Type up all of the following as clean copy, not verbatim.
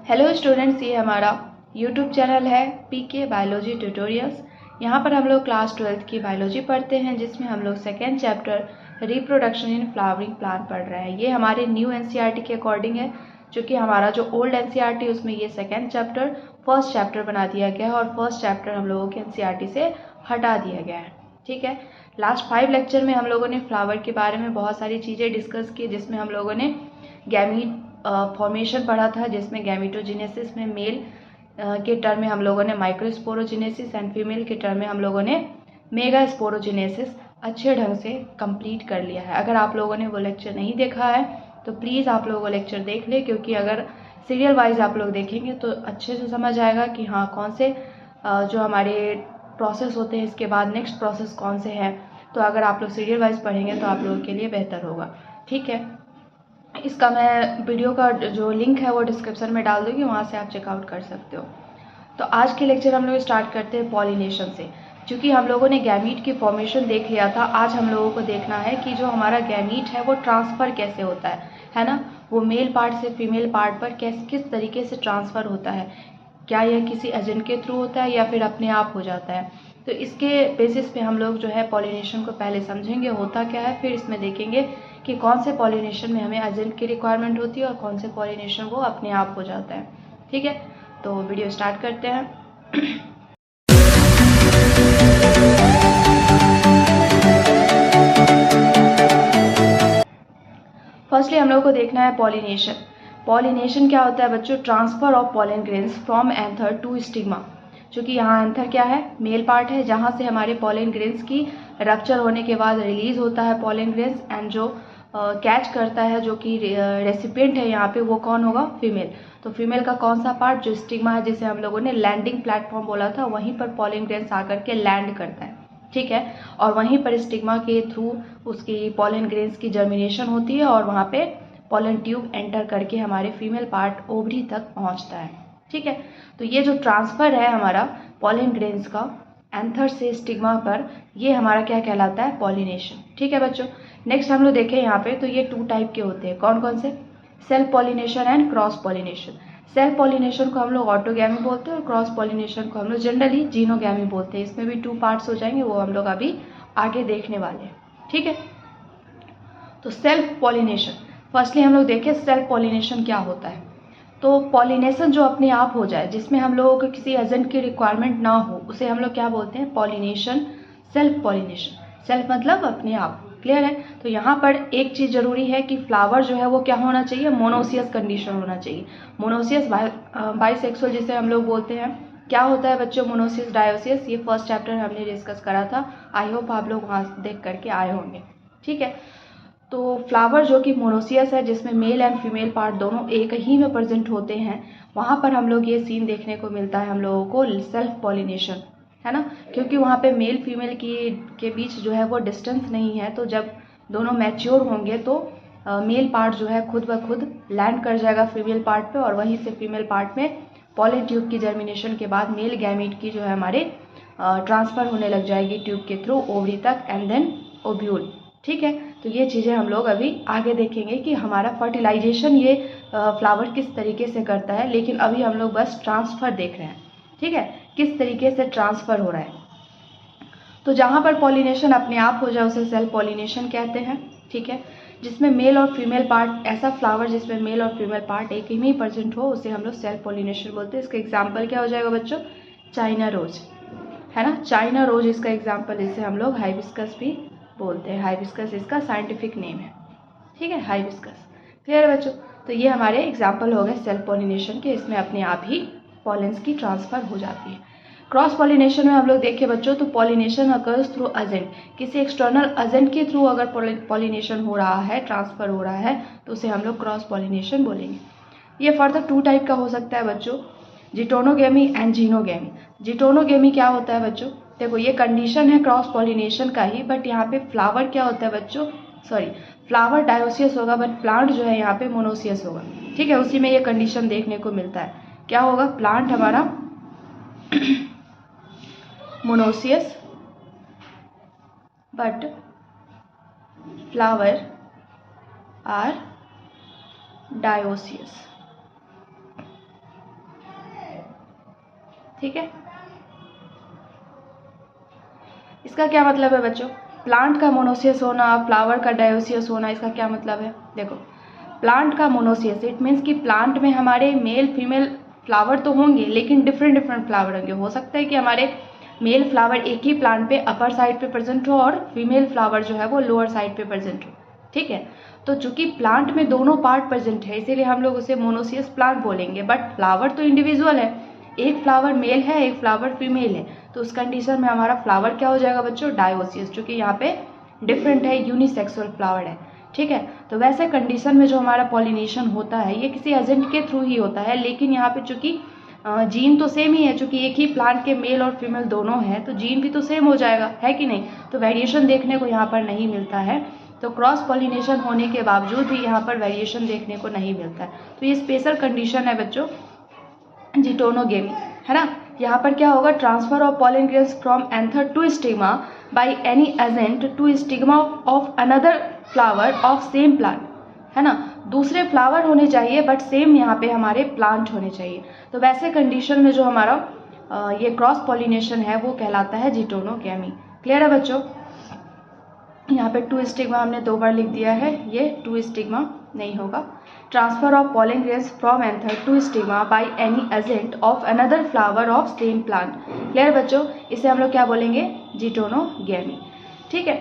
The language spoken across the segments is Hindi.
हेलो स्टूडेंट्स, ये हमारा यूट्यूब चैनल है पीके बायोलॉजी ट्यूटोरियल्स। यहाँ पर हम लोग क्लास 12th की बायोलॉजी पढ़ते हैं, जिसमें हम लोग second chapter reproduction in flowering plant पढ़ रहे हैं। ये हमारे न्यू एनसीईआरटी के अकॉर्डिंग है, क्योंकि हमारा जो ओल्ड एनसीईआरटी उसमें ये सेकेंड चैप्टर फर्स्ट चैप्टर बना दिया गया है और फर्स्ट चैप्टर हम लोगों के एनसीईआरटी से हटा दिया गया है। ठीक है, लास्ट 5 लेक्चर में हम लोगों ने फ्लावर के बारे में बहुत सारी चीज़ें डिस्कस की, जिसमें हम लोगों ने गैमीट फॉर्मेशन पढ़ा था, जिसमें गैमिटोजेनेसिस में मेल के टर्म में हम लोगों ने माइक्रोस्पोरोजेनेसिस एंड फीमेल के टर्म में हम लोगों ने मेगास्पोरोजेनेसिस अच्छे ढंग से कंप्लीट कर लिया है। अगर आप लोगों ने वो लेक्चर नहीं देखा है तो प्लीज़ आप लोग वो लेक्चर देख ले, क्योंकि अगर सीरियल वाइज आप लोग देखेंगे तो अच्छे से समझ आएगा कि हाँ कौन से जो हमारे प्रोसेस होते हैं, इसके बाद नेक्स्ट प्रोसेस कौन से हैं। तो अगर आप लोग सीरियल वाइज पढ़ेंगे तो आप लोगों के लिए बेहतर होगा। ठीक है, इसका मैं वीडियो का जो लिंक है वो डिस्क्रिप्शन में डाल दूँगी, वहाँ से आप चेकआउट कर सकते हो। तो आज के लेक्चर हम लोग स्टार्ट करते हैं पॉलिनेशन से। क्योंकि हम लोगों ने गैमीट की फॉर्मेशन देख लिया था, आज हम लोगों को देखना है कि जो हमारा गैमीट है वो ट्रांसफ़र कैसे होता है ना। वो मेल पार्ट से फीमेल पार्ट पर किस तरीके से ट्रांसफ़र होता है, क्या यह किसी एजेंट के थ्रू होता है या फिर अपने आप हो जाता है। तो इसके बेसिस पे हम लोग जो है पॉलिनेशन को पहले समझेंगे होता क्या है, फिर इसमें देखेंगे कि कौन से पॉलिनेशन में हमें एजेंट की रिक्वायरमेंट होती है और कौन से पॉलिनेशन वो अपने आप हो जाता है। ठीक है, तो वीडियो स्टार्ट करते हैं। फर्स्टली हम लोग को देखना है पॉलिनेशन। पॉलिनेशन क्या होता है बच्चों? Transfer of pollen grains from anther to stigma. क्योंकि यहाँ एंथर क्या है? मेल पार्ट है, जहाँ से हमारे पॉलन ग्रेन्स की रप्चर होने के बाद रिलीज होता है पॉलन ग्रेन्स, एंड जो कैच करता है, जो कि रेसिपिएंट है यहाँ पे, वो कौन होगा? फीमेल। तो फीमेल का कौन सा पार्ट? जो स्टिग्मा है, जिसे हम लोगों ने लैंडिंग प्लेटफॉर्म बोला था, वहीं पर पॉलन ग्रेन्स आकर के लैंड करता है। ठीक है, और वहीं पर स्टिग्मा के थ्रू उसकी पॉलन ग्रेन्स की जर्मिनेशन होती है और वहाँ पे पॉलन ट्यूब एंटर करके हमारे फीमेल पार्ट ओवरी तक पहुँचता है। ठीक है, तो ये जो ट्रांसफ़र है हमारा पॉलन ग्रेन्स का एंथर से स्टिग्मा पर, ये हमारा क्या कहलाता है? पॉलिनेशन। ठीक है बच्चों, नेक्स्ट हम लोग देखें यहाँ पे, तो ये 2 टाइप के होते हैं। कौन कौन से? Self pollination and cross pollination. Self pollination को हम लोग ऑटोगैमी बोलते हैं और क्रॉस पॉलिनेशन को हम लोग जनरली जीनोगैमी बोलते हैं। इसमें भी 2 पार्ट्स हो जाएंगे, वो हम लोग अभी आगे देखने वाले हैं। ठीक है, तो सेल्फ पॉलिनेशन फर्स्टली हम लोग देखें सेल्फ पॉलिनेशन क्या होता है। तो पॉलिनेशन जो अपने आप हो जाए, जिसमें हम लोगों को किसी एजेंट की रिक्वायरमेंट ना हो, उसे हम लोग क्या बोलते हैं? Pollination, self pollination. सेल्फ मतलब अपने आप। क्लियर है? तो यहाँ पर एक चीज़ जरूरी है कि फ्लावर जो है वो क्या होना चाहिए? मोनोसियस कंडीशन होना चाहिए। मोनोसियस बाइसेक्सुअल जिसे हम लोग बोलते हैं। क्या होता है बच्चों मोनोसियस डायोसियस? ये फर्स्ट चैप्टर हमने डिस्कस करा था, आई होप आप लोग वहाँ देख करके आए होंगे। ठीक है, तो फ्लावर जो कि मोनोसियस है, जिसमें मेल एंड फीमेल पार्ट दोनों एक ही में प्रेजेंट होते हैं, वहाँ पर हम लोग ये सीन देखने को मिलता है हम लोगों को सेल्फ पॉलिनेशन, है ना। क्योंकि वहाँ पे मेल फीमेल के बीच जो है वो डिस्टेंस नहीं है, तो जब दोनों मैच्योर होंगे तो मेल पार्ट जो है खुद ब खुद लैंड कर जाएगा फीमेल पार्ट पे, और वहीं से फीमेल पार्ट में पॉलन ट्यूब की जर्मिनेशन के बाद मेल गैमीट की जो है हमारे ट्रांसफ़र होने लग जाएगी ट्यूब के थ्रू ओवरी तक एंड देन ओव्यूल। ठीक है, तो ये चीज़ें हम लोग अभी आगे देखेंगे कि हमारा फर्टिलाइजेशन ये फ्लावर किस तरीके से करता है, लेकिन अभी हम लोग बस ट्रांसफ़र देख रहे हैं। ठीक है, किस तरीके से ट्रांसफ़र हो रहा है। तो जहाँ पर पॉलिनेशन अपने आप हो जाए उसे सेल्फ पॉलिनेशन कहते हैं। ठीक है, जिसमें मेल और फीमेल पार्ट, ऐसा फ्लावर जिसमें मेल और फीमेल पार्ट एक ही में प्रेजेंट हो, उसे हम लोग सेल्फ पॉलिनेशन बोलते हैं। इसका एग्जाम्पल क्या हो जाएगा बच्चों? चाइना रोज, है ना। चाइना रोज इसका एग्जाम्पल, जिसे हम लोग हाइबिस्कस भी बोलते हैं। हाइबिस्कस इसका साइंटिफिक नेम है। ठीक है, हाइबिस्कस। क्लियर है बच्चों? तो ये हमारे एग्जाम्पल हो गए सेल्फ पॉलिनेशन के, इसमें अपने आप ही पॉलेंस की ट्रांसफ़र हो जाती है। क्रॉस पॉलिनेशन में हम लोग देखें बच्चों, तो पॉलिनेशन अकर्स थ्रू एजेंट, किसी एक्सटर्नल एजेंट के थ्रू अगर पॉलिनेशन हो रहा है, ट्रांसफ़र हो रहा है, तो उसे हम लोग क्रॉस पॉलिनेशन बोलेंगे। ये फर्दर 2 टाइप का हो सकता है बच्चों, जिटोनोगेमी एंड जीनोगेमी। जिटोनोगेमी क्या होता है बच्चों? देखो ये कंडीशन है क्रॉस पॉलिनेशन का ही, बट यहाँ पे फ्लावर क्या होता है बच्चों? फ्लावर डायोसियस होगा, बट प्लांट जो है यहाँ पे मोनोसियस होगा। ठीक है, उसी में ये कंडीशन देखने को मिलता है। क्या होगा? प्लांट हमारा monoecious, but flower are dioecious. ठीक है, इसका क्या मतलब है बच्चों? प्लांट का मोनोसियस होना, फ्लावर का डायोसियस होना, इसका क्या मतलब है? देखो, प्लांट का मोनोसियस इट मीन्स कि प्लांट में हमारे मेल फीमेल फ्लावर तो होंगे लेकिन डिफरेंट फ्लावर होंगे। हो सकता है कि हमारे मेल फ्लावर एक ही प्लांट पे अपर साइड पे प्रेजेंट हो और फीमेल फ्लावर जो है वो लोअर साइड पे प्रेजेंट हो। ठीक है, तो चूंकि प्लांट में दोनों पार्ट प्रेजेंट है इसीलिए हम लोग उसे मोनोसियस प्लांट बोलेंगे, बट फ्लावर तो इंडिविजुअल है, एक फ्लावर मेल है एक फ्लावर फीमेल है, तो उस कंडीशन में हमारा फ्लावर क्या हो जाएगा बच्चों? डायोसियस, क्योंकि यहाँ पे डिफरेंट है, यूनिसेक्सुअल फ्लावर है। ठीक है, तो वैसे कंडीशन में जो हमारा पॉलिनेशन होता है ये किसी एजेंट के थ्रू ही होता है, लेकिन यहाँ पे चूंकि जीन तो सेम ही है, चूंकि एक ही प्लांट के मेल और फीमेल दोनों हैं तो जीन भी तो सेम हो जाएगा, है कि नहीं? तो वेरिएशन देखने को यहाँ पर नहीं मिलता है, तो क्रॉस पॉलिनेशन होने के बावजूद भी यहाँ पर वेरिएशन देखने को नहीं मिलता है। तो ये स्पेशल कंडीशन है बच्चों जिटोनोगेमी, है ना। यहाँ पर क्या होगा? Transfer of pollen grains from anther to stigma by any agent to stigma of another flower of same plant, है ना। दूसरे फ्लावर होने चाहिए बट सेम यहाँ पे हमारे प्लांट होने चाहिए। तो वैसे कंडीशन में जो हमारा ये क्रॉस पॉलिनेशन है वो कहलाता है जिटोनोगेमी। क्लियर है बच्चों? यहाँ पे 2 स्टिग्मा हमने 2 बार लिख दिया है, ये 2 स्टिग्मा नहीं होगा। Transfer of pollen grains from anther to stigma by any agent of another flower of same plant. Clear बच्चों? इसे हम लोग क्या बोलेंगे? जिटोनोगेमी। ठीक है,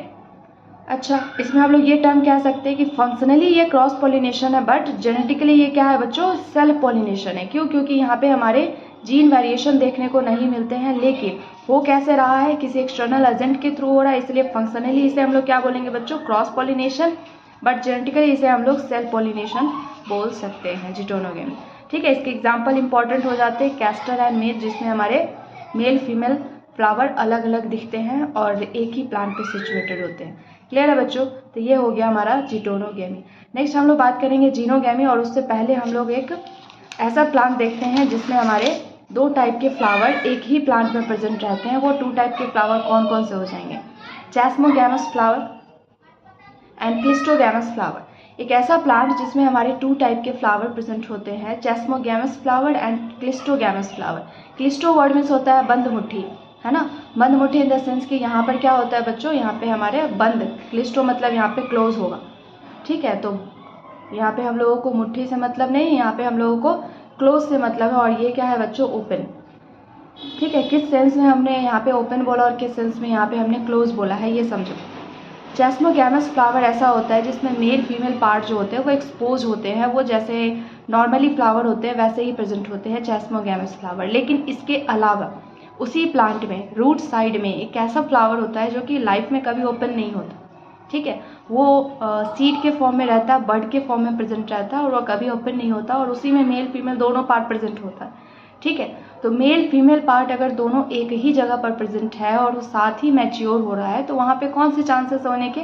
अच्छा, इसमें हम लोग ये टर्म कह सकते हैं कि फंक्शनली ये क्रॉस पॉलिनेशन है बट जेनेटिकली ये क्या है बच्चों? सेल्फ पॉलिनेशन है। क्यों? क्योंकि यहाँ पे हमारे जीन वेरिएशन देखने को नहीं मिलते हैं, लेकिन वो कैसे रहा है? किसी एक्सटर्नल एजेंट के थ्रू हो रहा है, इसलिए फंक्शनली इसे हम लोग क्या बोलेंगे बच्चों? क्रॉस पॉलिनेशन, बट जेनेटिकली इसे हम लोग सेल्फ पॉलिनेशन बोल सकते हैं, जिटोनोगेमी। ठीक है, इसके एग्जाम्पल इंपॉर्टेंट हो जाते हैं कैस्टर एंड मेज, जिसमें हमारे मेल फीमेल फ्लावर अलग अलग दिखते हैं और एक ही प्लांट पे सिचुएटेड होते हैं। क्लियर है बच्चों? तो ये हो गया हमारा जिटोनोगेमी। नेक्स्ट हम लोग बात करेंगे जीनोगेमी, और उससे पहले हम लोग एक ऐसा प्लांट देखते हैं जिसमें हमारे 2 टाइप के फ्लावर एक ही प्लांट में प्रेजेंट रहते हैं। वो 2 टाइप के फ्लावर कौन कौन से हो जाएंगे? Chasmogamous flower and cleistogamous flower. एक ऐसा प्लांट जिसमें हमारे 2 टाइप के फ्लावर प्रेजेंट होते हैं, chasmogamous flower and cleistogamous flower. Cleisto word में होता है बंद मुट्ठी, है ना। बंद मुट्ठी इन द सेंस कि यहाँ पर क्या होता है बच्चों? यहाँ पे हमारे बंद, क्लिस्टो मतलब यहाँ पे क्लोज होगा। ठीक है, तो यहाँ पे हम लोगों को मुट्ठी से मतलब नहीं, यहाँ पे हम लोगों को क्लोज से मतलब है, और ये क्या है बच्चों? ओपन। ठीक है, किस सेंस में हमने यहाँ पे ओपन बोला और किस सेंस में यहाँ पे हमने क्लोज बोला है ये समझो। चैस्मोगैमस फ्लावर ऐसा होता है जिसमें मेल फीमेल पार्ट जो होते हैं वो एक्सपोज होते हैं, वो जैसे नॉर्मली फ्लावर होते हैं वैसे ही प्रेजेंट होते हैं चैस्मोगैमस फ्लावर। लेकिन इसके अलावा उसी प्लांट में रूट साइड में एक ऐसा फ्लावर होता है जो कि लाइफ में कभी ओपन नहीं होता। ठीक है, वो सीड के फॉर्म में रहता है, बर्ड के फॉर्म में प्रेजेंट रहता है और वो कभी ओपन नहीं होता, और उसी में मेल फीमेल दोनों पार्ट प्रेजेंट होता है। ठीक है, तो मेल फीमेल पार्ट अगर दोनों एक ही जगह पर प्रेजेंट है और वो साथ ही मैच्योर हो रहा है तो वहाँ पे कौन से चांसेस होने के?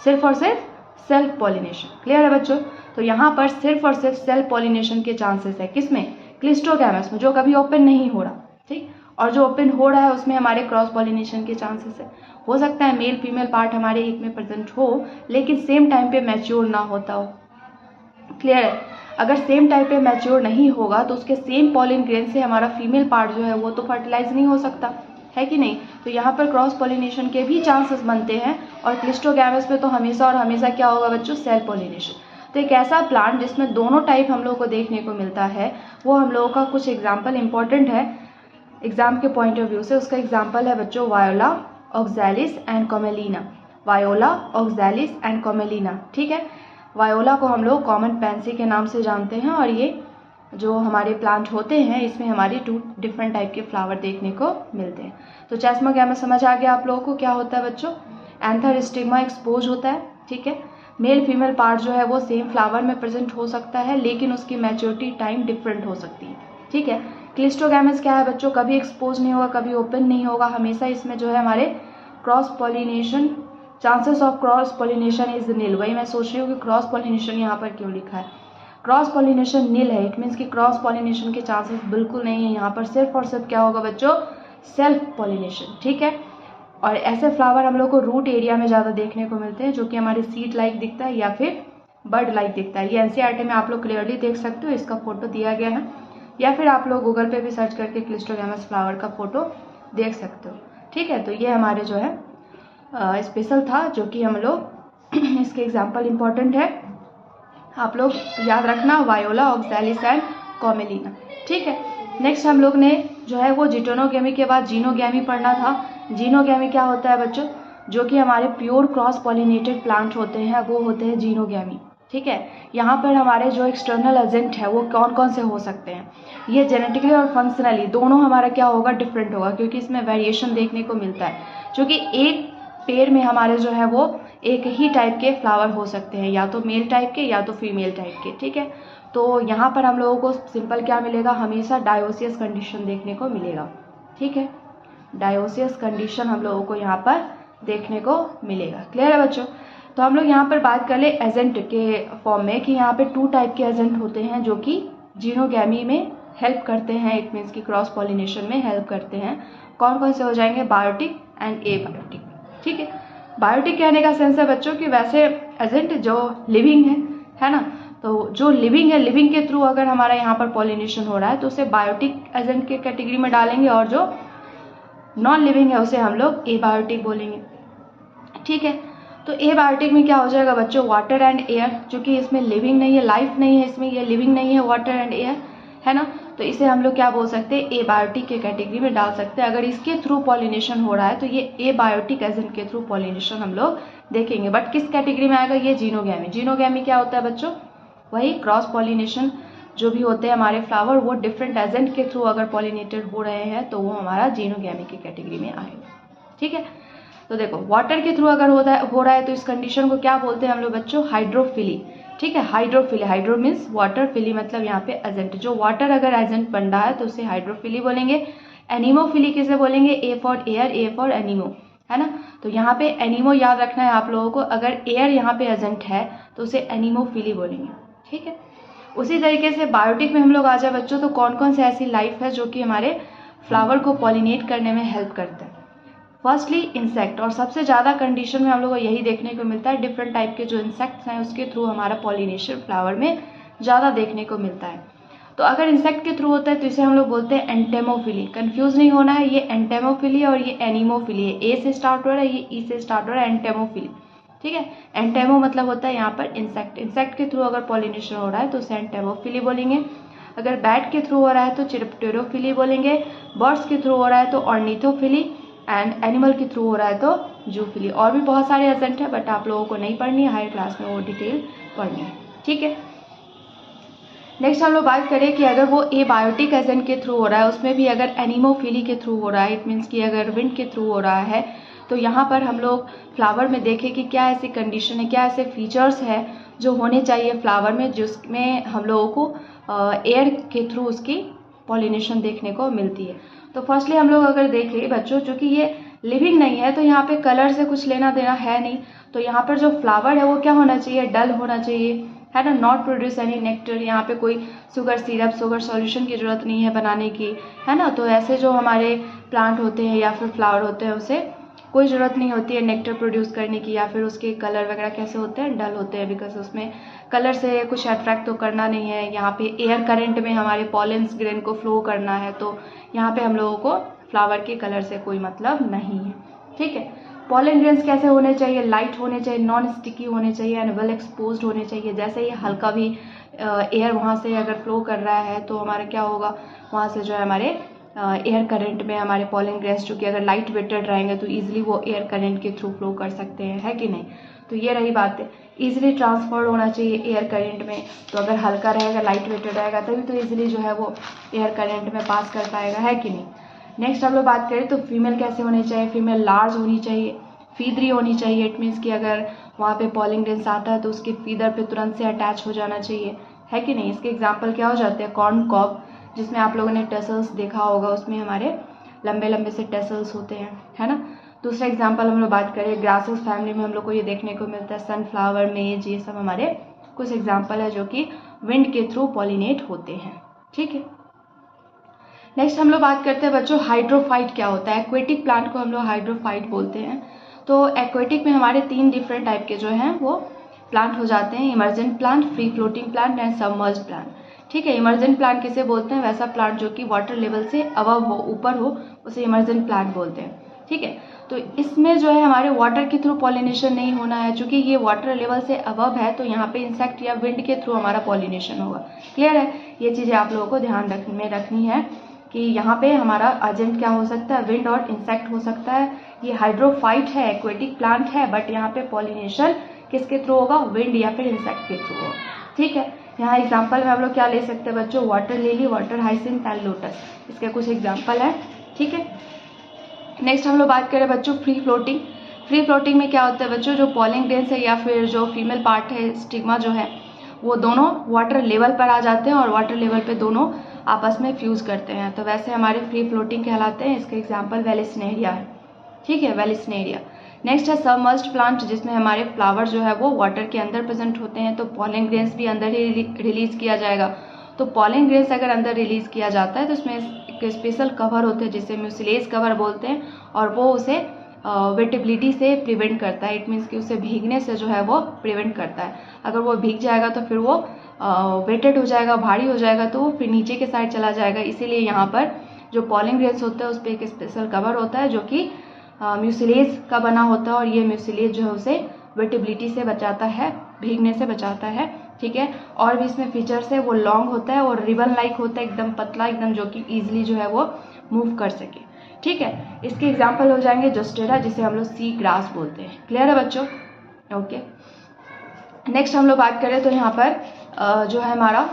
सिर्फ और सिर्फ सेल्फ पॉलिनेशन। क्लियर है बच्चों? तो यहाँ पर सिर्फ और सिर्फ सेल्फ पॉलिनेशन के चांसेस है। किसमें? क्लिस्टोगैमस में, जो कभी ओपन नहीं हो रहा। ठीक, और जो ओपन हो रहा है उसमें हमारे क्रॉस पॉलिनेशन के चांसेस है। हो सकता है मेल फीमेल पार्ट हमारे एक में प्रेजेंट हो लेकिन सेम टाइम पे मैच्योर ना होता हो। क्लियर है? अगर सेम टाइम पे मैच्योर नहीं होगा तो उसके सेम पॉलिन ग्रेन से हमारा फीमेल पार्ट जो है वो तो फर्टिलाइज नहीं हो सकता, है कि नहीं। तो यहाँ पर क्रॉस पॉलिनेशन के भी चांसेस बनते हैं, और क्लिस्टोगैमस में तो हमेशा और हमेशा क्या होगा बच्चों? Self pollination. तो एक ऐसा प्लांट जिसमें दोनों टाइप हम लोग को देखने को मिलता है, वो हम लोगों का कुछ एग्जाम्पल इंपॉर्टेंट है एग्जाम के पॉइंट ऑफ व्यू से। उसका एग्जाम्पल है बच्चों voila oxalis and Commelina. Voila oxalis and Commelina. ठीक है, वायोला को हम लोग कॉमन पैंसी के नाम से जानते हैं, और ये जो हमारे प्लांट होते हैं इसमें हमारी 2 डिफरेंट टाइप के फ्लावर देखने को मिलते हैं। तो चैस्मोगैमस समझ आ गया आप लोगों को क्या होता है बच्चों? एंथर स्टिग्मा एक्सपोज होता है। ठीक है, मेल फीमेल पार्ट जो है वो सेम फ्लावर में प्रेजेंट हो सकता है लेकिन उसकी मैच्योरिटी टाइम डिफरेंट हो सकती है। ठीक है, क्लिस्टोगैमस क्या है बच्चों? कभी एक्सपोज नहीं होगा, कभी ओपन नहीं होगा, हमेशा इसमें जो है हमारे cross pollination, chances of cross pollination is nil. वही मैं सोच रही हूँ कि क्रॉस पॉलिनेशन यहाँ पर क्यों लिखा है? क्रॉस पॉलिनेशन नील है, इट मीन्स कि क्रॉस पॉलिनेशन के चांसेस बिल्कुल नहीं है यहाँ पर। सिर्फ और सिर्फ क्या होगा बच्चों? Self pollination. ठीक है, और ऐसे फ्लावर हम लोग को रूट एरिया में ज़्यादा देखने को मिलते हैं, जो कि हमारे सीड लाइक दिखता है या फिर बर्ड लाइक दिखता है। ये एनसीईआरटी में आप लोग क्लियरली देख सकते हो, इसका फोटो दिया गया है। या फिर आप लोग गूगल पे भी सर्च करके क्लिस्ट्रोगैमस फ्लावर का फ़ोटो देख सकते हो। ठीक है, तो ये हमारे जो है स्पेशल था, जो कि हम लोग इसके एग्जाम्पल इम्पॉर्टेंट है, आप लोग याद रखना, वायोला, ऑक्सैलिस एंड कॉमेलिना। ठीक है, नेक्स्ट हम लोग ने जो है वो जिटोनोगेमी के बाद जीनोगेमी पढ़ना था। जीनोगेमी क्या होता है बच्चों, जो कि हमारे प्योर क्रॉस पॉलिनेटेड प्लांट होते हैं वो होते हैं जीनोगेमी। ठीक है, यहाँ पर हमारे जो एक्सटर्नल एजेंट है वो कौन कौन से हो सकते हैं, ये जेनेटिकली और फंक्शनली दोनों हमारा क्या होगा, डिफरेंट होगा, क्योंकि इसमें वेरिएशन देखने को मिलता है। क्योंकि एक पेड़ में हमारे जो है वो एक ही टाइप के फ्लावर हो सकते हैं, या तो मेल टाइप के या तो फीमेल टाइप के। ठीक है, तो यहाँ पर हम लोगों को सिंपल क्या मिलेगा, हमेशा डायोसियस कंडीशन देखने को मिलेगा। ठीक है, डायोसियस कंडीशन हम लोगों को यहाँ पर देखने को मिलेगा। क्लियर है बच्चों। तो हम लोग यहाँ पर बात कर ले एजेंट के फॉर्म में कि यहाँ पे 2 टाइप के एजेंट होते हैं जो कि जीनोगैमी में हेल्प करते हैं, इट मीन्स की क्रॉस पॉलिनेशन में हेल्प करते हैं। कौन कौन से हो जाएंगे, बायोटिक एंड एबायोटिक। ठीक है, बायोटिक कहने का सेंस है बच्चों कि वैसे एजेंट जो लिविंग है ना, तो जो लिविंग है, लिविंग के थ्रू अगर हमारा यहाँ पर पॉलिनेशन हो रहा है तो उसे बायोटिक एजेंट के कैटेगरी में डालेंगे, और जो नॉन लिविंग है उसे हम लोग एबायोटिक बोलेंगे। ठीक है, तो एबायोटिक में क्या हो जाएगा बच्चों, वाटर एंड एयर, जो कि इसमें लिविंग नहीं है, लाइफ नहीं है इसमें, ये लिविंग नहीं है, वाटर एंड एयर है ना, तो इसे हम लोग क्या बोल सकते हैं, एबायोटिक के कैटेगरी में डाल सकते हैं। अगर इसके थ्रू पॉलिनेशन हो रहा है तो ये एबायोटिक एजेंट के थ्रू पॉलिनेशन हम लोग देखेंगे। बट किस कैटेगरी में आएगा, ये जीनोगैमी। जीनोगैमी क्या होता है बच्चों, वही क्रॉस पॉलिनेशन जो भी होते हैं हमारे फ्लावर, वो डिफरेंट एजेंट के थ्रू अगर पॉलिनेटेड हो रहे हैं तो वो हमारा जीनोगैमी की कैटेगरी में आएगा। ठीक है, तो देखो वाटर के थ्रू अगर हो रहा है तो इस कंडीशन को क्या बोलते हैं हम लोग बच्चों, हाइड्रोफिली। ठीक है, हाइड्रोफिली, हाइड्रो मीन्स वाटर, फिली मतलब यहाँ पे एजेंट, जो वाटर अगर एजेंट बन रहा है तो उसे हाइड्रोफिली बोलेंगे। एनिमोफिली किसे बोलेंगे, A for air, A for anemo, है ना, तो यहाँ पे एनिमो याद रखना है आप लोगों को, अगर एयर यहाँ पे एजेंट है तो उसे एनिमोफिली बोलेंगे। ठीक है, उसी तरीके से बायोटिक में हम लोग आ जाए बच्चों, तो कौन कौन से ऐसी लाइफ है जो कि हमारे फ्लावर को पॉलिनेट करने में हेल्प करते हैं। फर्स्टली इंसेक्ट, और सबसे ज़्यादा कंडीशन में हम लोग को यही देखने को मिलता है, डिफरेंट टाइप के जो इंसेक्ट्स हैं उसके थ्रू हमारा पॉलिनेशन फ्लावर में ज़्यादा देखने को मिलता है। तो अगर इंसेक्ट के थ्रू होता है तो इसे हम लोग बोलते हैं एंटेमोफिली। कंफ्यूज नहीं होना है, ये एंटेमोफिली और ये एनिमोफिली है, ए से स्टार्ट हो रहा है, ये ई से स्टार्ट हो रहा है, एंटेमोफिली। ठीक है, एंटेमो मतलब होता है यहाँ पर इंसेक्ट, इंसेक्ट के थ्रू अगर पॉलिनेशन हो रहा है तो उसे एंटेमोफिली बोलेंगे। अगर बैट के थ्रू हो रहा है तो चिरप्टेरोफिली बोलेंगे, बर्ड्स के थ्रू हो रहा है तो ऑर्निथोफिली, एंड एनिमल के थ्रू हो रहा है तो जूफिली। और भी बहुत सारे एजेंट है बट आप लोगों को नहीं पढ़नी है, हायर क्लास में वो डिटेल पढ़नी है। ठीक है, नेक्स्ट हम लोग बात करें कि अगर वो एबायोटिक एजेंट के थ्रू हो रहा है, उसमें भी अगर एनिमोफिली के थ्रू हो रहा है, इट मीन्स कि अगर विंड के थ्रू हो रहा है, तो यहाँ पर हम लोग फ्लावर में देखें कि क्या ऐसी कंडीशन है, क्या ऐसे फीचर्स है जो होने चाहिए फ्लावर में, जिसमें हम लोगों को एयर के थ्रू उसकी पॉलिनेशन देखने को मिलती है। तो फर्स्टली हम लोग अगर देखें बच्चों, चूँकि ये लिविंग नहीं है तो यहाँ पे कलर से कुछ लेना देना है नहीं, तो यहाँ पर जो फ्लावर है वो क्या होना चाहिए, डल होना चाहिए, है ना, नॉट प्रोड्यूस एनी नेक्टर। यहाँ पे कोई शुगर सिरप, शुगर सॉल्यूशन की ज़रूरत नहीं है बनाने की, है ना। तो ऐसे जो हमारे प्लांट होते हैं या फिर फ्लावर होते हैं उसे कोई ज़रूरत नहीं होती है नेक्टर प्रोड्यूस करने की, या फिर उसके कलर वगैरह कैसे होते हैं, डल होते हैं, बिकॉज उसमें कलर से कुछ अट्रैक्ट तो करना नहीं है। यहाँ पे एयर करंट में हमारे पॉलेंस ग्रेन को फ्लो करना है, तो यहाँ पे हम लोगों को फ्लावर के कलर से कोई मतलब नहीं है। ठीक है, पॉलन ग्रेन्स कैसे होने चाहिए, लाइट होने चाहिए, नॉन स्टिकी होने चाहिए एंड वेल एक्सपोज्ड होने चाहिए। जैसे ही हल्का भी एयर वहाँ से अगर फ्लो कर रहा है तो हमारा क्या होगा, वहाँ से जो है हमारे एयर करंट में हमारे पॉलन ग्रेन्स जो कि अगर लाइट वेटेड रहेंगे तो ईजिली वो एयर करंट के थ्रू फ्लो कर सकते हैं, है कि नहीं। तो ये रही बात है, ईजिली ट्रांसफर होना चाहिए एयर करंट में। तो अगर हल्का रहेगा, लाइट वेटेड रहेगा, तभी तो ईजिली जो है वो एयर करंट में पास कर पाएगा, है कि नहीं। नेक्स्ट हम लोग बात करें तो फीमेल कैसे होनी चाहिए, फीमेल लार्ज होनी चाहिए, फीदरी होनी चाहिए। इट मीन्स कि अगर वहाँ पे पॉलिंग ग्रेन्स आता है तो उसके फीदर पे तुरंत से अटैच हो जाना चाहिए, है कि नहीं। इसके एग्जाम्पल क्या हो जाते हैं, कॉर्न कॉब, जिसमें आप लोगों ने टेसल्स देखा होगा, उसमें हमारे लंबे लंबे से टेसल्स होते हैं, है ना। दूसरा एग्जाम्पल हम लोग बात करें, ग्रासेस फैमिली में हम लोग को ये देखने को मिलता है, सनफ्लावर, मेज, ये सब हमारे कुछ एग्जाम्पल है जो कि विंड के थ्रू पॉलिनेट होते हैं। ठीक है, नेक्स्ट हम लोग बात करते हैं बच्चों हाइड्रोफाइट क्या होता है। एक्वेटिक प्लांट को हम लोग हाइड्रोफाइट बोलते हैं। तो एक्वेटिक में हमारे 3 डिफरेंट टाइप के जो हैं वो प्लांट हो जाते हैं, emergent plant, free floating plant and submerged plant. ठीक है। इमर्जेंट प्लांट किसे बोलते हैं? वैसा प्लांट जो कि वाटर लेवल से अबव हो, ऊपर हो, उसे इमर्जेंट प्लांट बोलते हैं। ठीक है, तो इसमें जो है हमारे वाटर के थ्रू पॉलिनेशन नहीं होना है, चूंकि ये वाटर लेवल से अबव है तो यहाँ पे इंसेक्ट या विंड के थ्रू हमारा पॉलिनेशन होगा। क्लियर है? ये चीज़ें आप लोगों को ध्यान में रखनी है कि यहाँ पे हमारा एजेंट क्या हो सकता है? विंड और इंसेक्ट हो सकता है। ये हाइड्रोफाइट है, एक्वेटिक प्लांट है, बट यहाँ पे पॉलिनेशन किसके थ्रू होगा? विंड या फिर इंसेक्ट के थ्रू होगा। ठीक है, यहाँ एग्जाम्पल में हम लोग क्या ले सकते हैं बच्चों? Water lily, water hyacinth and lotus, इसके कुछ एग्जाम्पल है। ठीक है, नेक्स्ट हम लोग बात करें बच्चों फ्री फ्लोटिंग। फ्री फ्लोटिंग में क्या होता है बच्चों? जो पॉलिन ग्रेन्स है या फिर जो फीमेल पार्ट है, स्टिग्मा जो है, वो दोनों वाटर लेवल पर आ जाते हैं और वाटर लेवल पे दोनों आपस में फ्यूज़ करते हैं, तो वैसे हमारे फ्री फ्लोटिंग कहलाते हैं। इसका एग्जाम्पल वेलिस्नेरिया है। ठीक है, वेलिस्नेरिया। नेक्स्ट है सबमर्ज्ड प्लांट, जिसमें हमारे फ्लावर जो है वो वाटर के अंदर प्रेजेंट होते हैं, तो पॉलिन ग्रेन्स भी अंदर ही रिलीज किया जाएगा। तो पॉलिन ग्रेन्स अगर अंदर रिलीज किया जाता है तो उसमें एक स्पेशल कवर होते हैं जिसे म्यूसिलेज कवर बोलते हैं, और वो उसे वेटेबिलिटी से प्रिवेंट करता है। इट मीन्स कि उसे भीगने से जो है वो प्रिवेंट करता है। अगर वो भीग जाएगा तो फिर वो वेटेड हो जाएगा, भारी हो जाएगा, तो वो फिर नीचे के साइड चला जाएगा। इसीलिए यहाँ पर जो पॉलिन ग्रेन्स होते हैं उस पर एक स्पेशल कवर होता है जो कि म्यूसिलेज का बना होता है, और ये म्यूसिलेज जो है उसे वेटेबिलिटी से बचाता है, भीगने से बचाता है। ठीक है, और भी इसमें फीचर्स है, वो लॉन्ग होता है और रिबन लाइक होता है, एकदम पतला एकदम, जो कि ईजिली जो है वो मूव कर सके। ठीक है, इसके एग्जाम्पल हो जाएंगे जोस्टेरा, जिसे हम लोग सी ग्रास बोलते हैं। क्लियर है बच्चों? ओके, नेक्स्ट हम लोग बात करें तो यहाँ पर जो है हमारा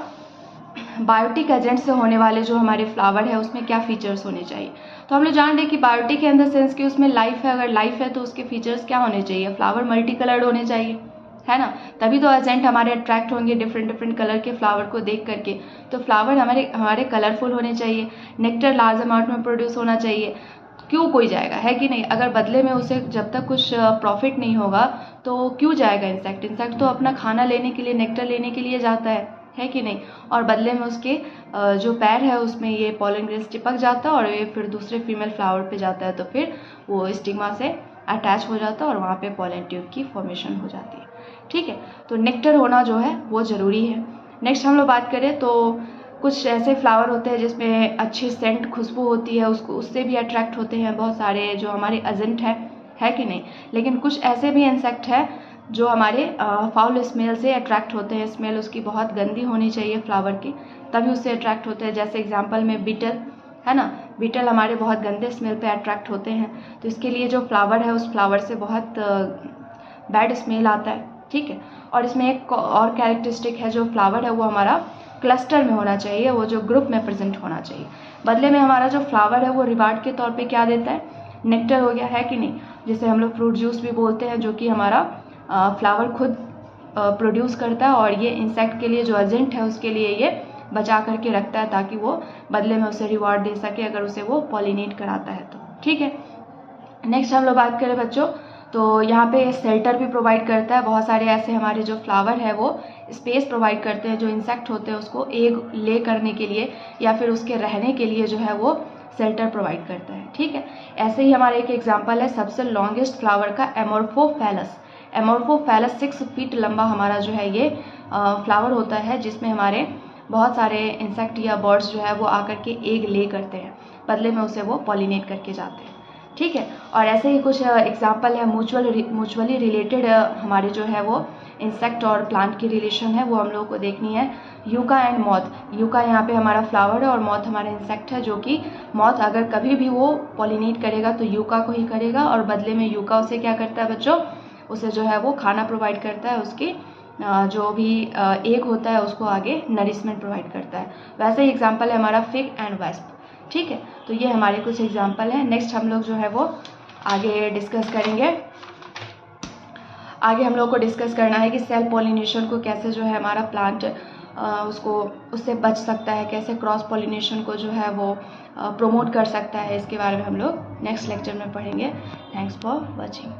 बायोटिक एजेंट से होने वाले जो हमारे फ्लावर है उसमें क्या फीचर्स होने चाहिए। तो हम लोग जान रहे कि बायोटिक के अंदर सेंस कि उसमें लाइफ है, अगर लाइफ है तो उसके फीचर्स क्या होने चाहिए? फ्लावर मल्टी कलर्ड होने चाहिए, है ना, तभी तो एजेंट हमारे अट्रैक्ट होंगे डिफरेंट डिफरेंट कलर के फ्लावर को देख करके। तो फ्लावर हमारे कलरफुल होने चाहिए, नेक्टर लार्ज अमाउंट में प्रोड्यूस होना चाहिए। क्यों कोई जाएगा, है कि नहीं? अगर बदले में उसे जब तक कुछ प्रॉफिट नहीं होगा तो क्यों जाएगा इंसेक्ट? इंसेक्ट तो अपना खाना लेने के लिए, नेक्टर लेने के लिए जाता है कि नहीं? और बदले में उसके जो पैर है उसमें ये पॉलन ग्रेन्स चिपक जाता है और ये फिर दूसरे फीमेल फ्लावर पे जाता है, तो फिर वो स्टिग्मा से अटैच हो जाता है और वहाँ पे पॉलन ट्यूब की फॉर्मेशन हो जाती है। ठीक है, तो नेक्टर होना जो है वो ज़रूरी है। नेक्स्ट हम लोग बात करें तो कुछ ऐसे फ्लावर होते हैं जिसमें अच्छी सेंट खुशबू होती है, उससे भी अट्रैक्ट होते हैं बहुत सारे जो हमारे एजेंट है कि नहीं? लेकिन कुछ ऐसे भी इंसेक्ट है जो हमारे फाउल स्मेल से अट्रैक्ट होते हैं। स्मेल उसकी बहुत गंदी होनी चाहिए फ्लावर की, तभी उससे अट्रैक्ट होते हैं। जैसे एग्जांपल में बीटल है ना, बीटल हमारे बहुत गंदे स्मेल पे अट्रैक्ट होते हैं, तो इसके लिए जो फ्लावर है उस फ्लावर से बहुत बैड स्मेल आता है। ठीक है, और इसमें एक और कैरेक्टरिस्टिक है, जो फ्लावर है वो हमारा क्लस्टर में होना चाहिए, वो जो ग्रुप में प्रेजेंट होना चाहिए। बदले में हमारा जो फ्लावर है वो रिवार्ड के तौर पे क्या देता है? नेक्टर हो गया, है कि नहीं? जिसे हम लोग फ्रूट जूस भी बोलते हैं, जो कि हमारा फ्लावर खुद प्रोड्यूस करता है, और ये इंसेक्ट के लिए जो एजेंट है उसके लिए ये बचा करके रखता है ताकि वो बदले में उसे रिवार्ड दे सके अगर उसे वो पॉलिनेट कराता है तो। ठीक है, नेक्स्ट हम लोग बात करें बच्चों तो यहाँ पे शेल्टर भी प्रोवाइड करता है। बहुत सारे ऐसे हमारे जो फ्लावर है वो स्पेस प्रोवाइड करते हैं, जो इंसेक्ट होते हैं उसको एग ले करने के लिए या फिर उसके रहने के लिए जो है वो शेल्टर प्रोवाइड करता है। ठीक है, ऐसे ही हमारा एक एग्जांपल है सबसे लॉन्गेस्ट फ्लावर का, एमोर्फोफैलस। एमोर्फोफैलस 6 फीट लंबा हमारा जो है ये फ्लावर होता है, जिसमें हमारे बहुत सारे इंसेक्ट या बर्ड्स जो है वो आकर के एग ले करते हैं, बदले में उसे वो पॉलिनेट करके जाते हैं। ठीक है, और ऐसे ही कुछ एग्जांपल है म्यूचुअली रिलेटेड हमारे जो है वो इंसेक्ट और प्लांट की रिलेशन है, वो हम लोगों को देखनी है। Yucca and moth. यूका यहाँ पे हमारा फ्लावर है और मॉथ हमारा इंसेक्ट है, जो कि मॉथ अगर कभी भी वो पॉलिनेट करेगा तो यूका को ही करेगा, और बदले में यूका उसे क्या करता है बच्चों? उसे जो है वो खाना प्रोवाइड करता है, उसकी जो भी एग होता है उसको आगे नरिशमेंट प्रोवाइड करता है। वैसे ही एग्जाम्पल है हमारा फिग एंड वेस्प। ठीक है, तो ये हमारे कुछ एग्जाम्पल हैं। नेक्स्ट हम लोग जो है वो आगे डिस्कस करेंगे। आगे हम लोग को डिस्कस करना है कि सेल्फ पॉलिनेशन को कैसे जो है हमारा प्लांट उससे बच सकता है, कैसे क्रॉस पॉलिनेशन को जो है वो प्रमोट कर सकता है। इसके बारे में हम लोग नेक्स्ट लेक्चर में पढ़ेंगे। Thanks for watching.